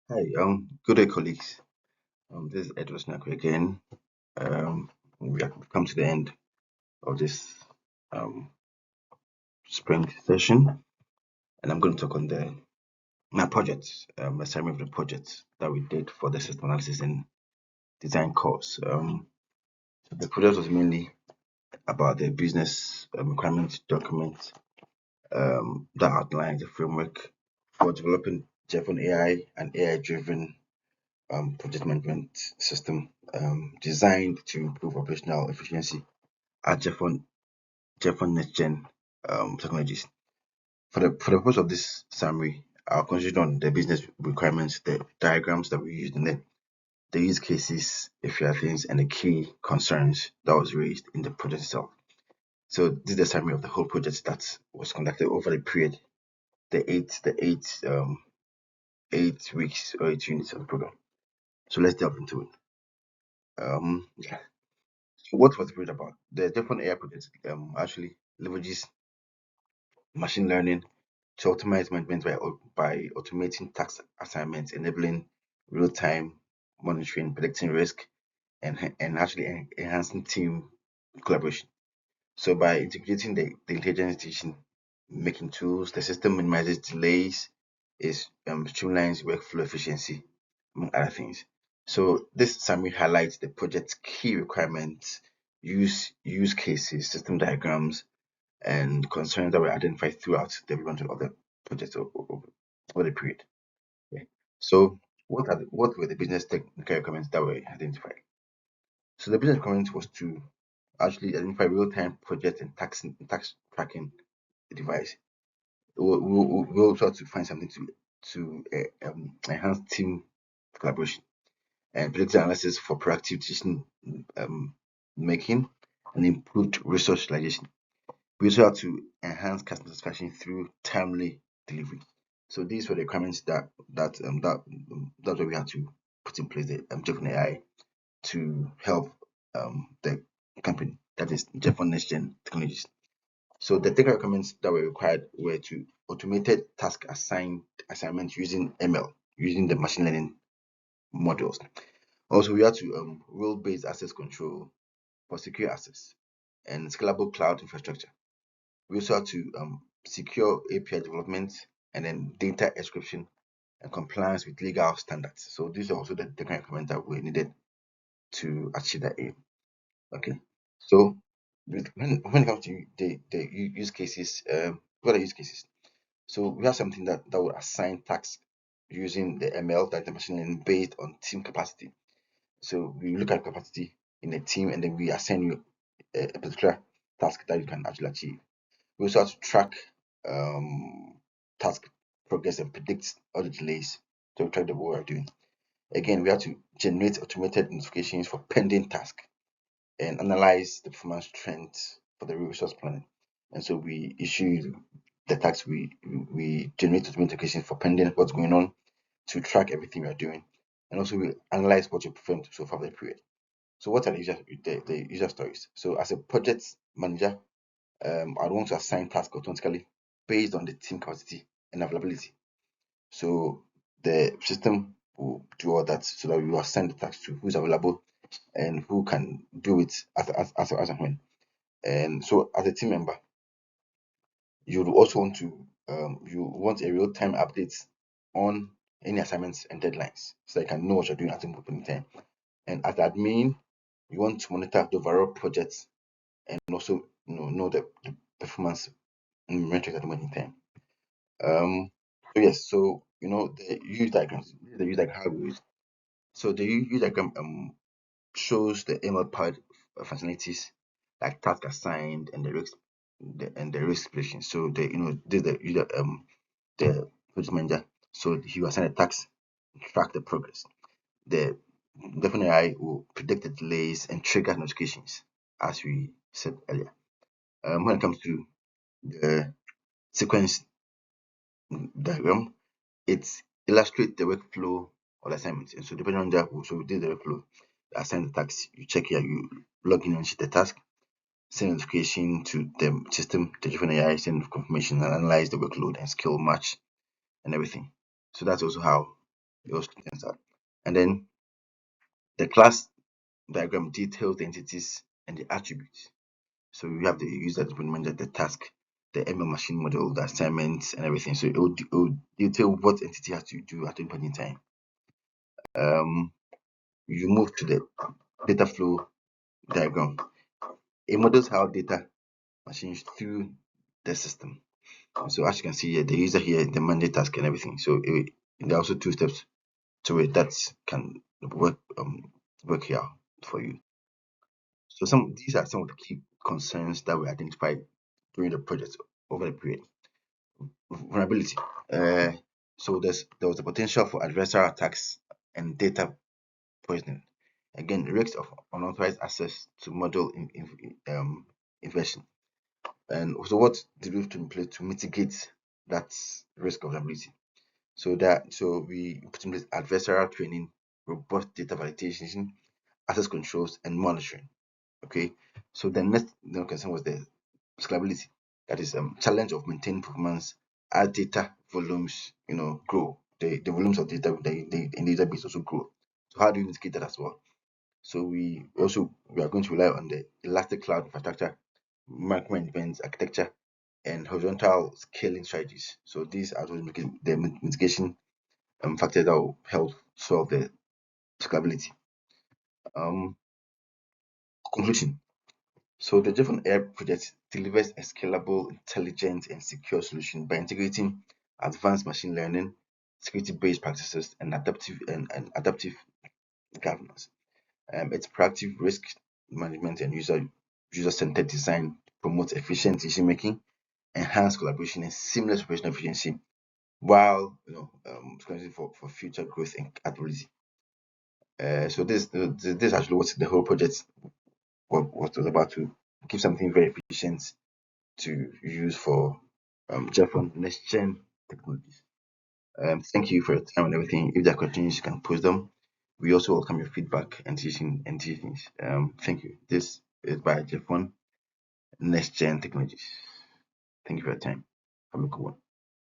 Hi, good day, colleagues. This is OSEI-NYARKO again. We have come to the end of this um, spring session, and I'm going to talk on my project, a summary of the project that we did for the system analysis and design course. So the project was mainly about the business requirement document that outlines the framework for developing JEFON AI and AI-driven project management system designed to improve operational efficiency at JEFON Next Gen technologies. For the purpose of this summary, I'll concentrate on the business requirements, the diagrams that we used in the use cases, if you things, and the key concerns that was raised in the project itself. So this is the summary of the whole project that was conducted over the period, the 8 weeks or 8 units of the program. So let's delve into it. Yeah. So what was the project about? The JEFON AI project actually leverages machine learning to optimize management by automating task assignments, enabling real-time monitoring, predicting risk, and actually enhancing team collaboration. So by integrating the intelligence decision-making tools, the system minimizes delays, is streamlines workflow efficiency, among other things. So this summary highlights the project's key requirements, use cases, system diagrams, and concerns that were identified throughout the development of the project over the period. Okay. So what were the business technical requirements that were identified? So the business requirement was to actually identify real-time project and tax tracking device. We also had to find something to enhance team collaboration and predictive analysis for proactive decision um, making and improved resource utilization. We also have to enhance customer satisfaction through timely delivery. So these were the requirements that's what we had to put in place the JEFON AI to help the company, that is JEFON Next Gen Technologies. So the technical requirements that were required were to automated task assignment using ML, using the machine learning modules. Also, we had to role-based access control for secure access and scalable cloud infrastructure. We also have to secure API development and then data encryption and compliance with legal standards. So these are also the kind of requirements that we needed to achieve that aim. Okay. So when it comes to the use cases, what are use cases? So we have something that will assign tasks using the ML, that the machine learning, based on team capacity. So we look at capacity in a team and then we assign you a particular task that you can actually achieve. We also have to track task progress and predict all the delays to track the work we're doing. Again, we have to generate automated notifications for pending tasks and analyze the performance trends for the resource planning. And so we issue the tasks, we generate automated notifications for pending what's going on to track everything we are doing. And also we analyze what you performed so far the period. So what are the user stories? So as a project manager, I want to assign tasks automatically based on the team capacity and availability. So the system will do all that so that we will assign the tasks to who's available and who can do it as and when. And so as a team member, you would also want to you want a real-time update on any assignments and deadlines so you can know what you're doing at the point in time. And as admin, you want to monitor the overall project and also know the performance metrics at the moment in time. So yes, so the use diagrams, the use diagram how we use. So the use diagram shows the ML powered functionalities like task assigned and the risk splitting. So this the user the project manager. So he will assign a task, track the progress. The definitely AI will predict the delays and trigger notifications, as we said earlier. When it comes to the sequence diagram, it illustrates the workflow or the assignments. And so depending on that, so we did the workflow, assign the task, you check here, you log in and see the task, send notification to the system, the JEFON AI, send confirmation and analyze the workload and skill match and everything. So that's also how those contents are. And then the class diagram details the entities and the attributes. So you have the user implement the task, the ML machine model, the assignments, and everything. So it will detail what entity has to do at any point in time. You move to the data flow diagram. It models how data machines through the system. So as you can see here, the user here, the mandate task and everything. So there are also two steps to it that can work here for you. So these are some of the key concerns that we identified during the project over the period. Vulnerability. So there was a potential for adversarial attacks and data poisoning. Again, risks of unauthorized access to model inversion. And so what did we put in place to mitigate that risk of vulnerability? So we put in place adversarial training, robust data validation, access controls, and monitoring. Okay. So the next concern was the scalability. That is challenge of maintaining performance as data volumes, grow. The volumes of data in the database also grow. So how do we mitigate that as well? So we are going to rely on the elastic cloud infrastructure, micro events architecture, and horizontal scaling strategies. So these are the mitigation factors that will help solve the scalability. Um, Conclusion. So the JEFON AI project delivers a scalable, intelligent, and secure solution by integrating advanced machine learning, security-based practices, and adaptive governance. Its proactive risk management and user-centered design promotes efficient decision making, enhanced collaboration, and seamless operational efficiency, while squeezing for future growth and capability. So this actually what the whole project was about, to give something very efficient to use for JEFON next gen technologies. Thank you for your time and everything. If there are questions, you can post them. We also welcome your feedback and teachings. Thank you. This is by JEFON next gen technologies. Thank you for your time. Have a good one.